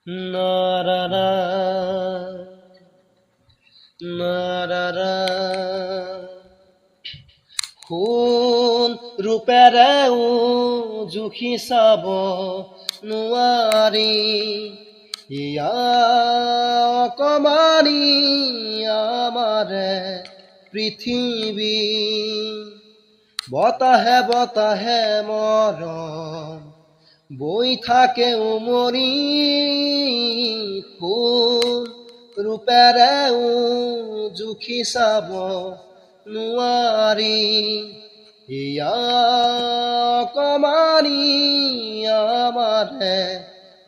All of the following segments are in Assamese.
নাৰাৰা নাৰাৰা সোণ ৰূপেৰেও জুখি চাব নোৱাৰি ইয়া অকমানি আমাৰে পৃথিৱী বতাহে বতাহে মৰম বৈ থাকে উমৰি সোণ ৰূপেৰেও জুখি চাব নোৱাৰি ইয়া অকমানি আমাৰে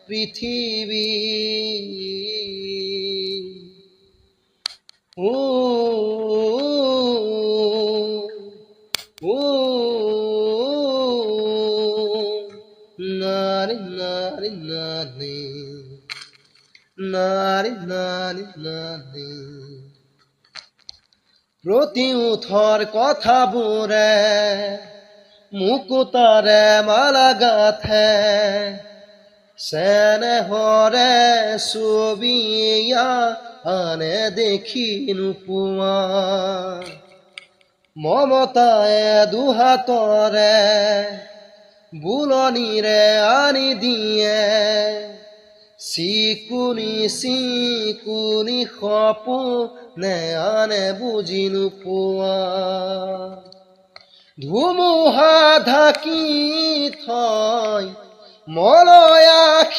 পৃথিৱী ও ও নাৰী নাৰী নাৰী নাৰী নাৰী নাৰী প্ৰতি ওঠৰ কথাবোৰে মুকুতাৰে মালা গাঁথে চেনেহৰে ছবিয়া আনে দেখি নোপোৱা মমতায়ে দুহাতৰে বুলনিৰে আনি দিয়ে চিকুনি চিকুনি সপোনে আনে বুজি নোপোৱা ধুমুহা ঢাকি থয় মলয় আখি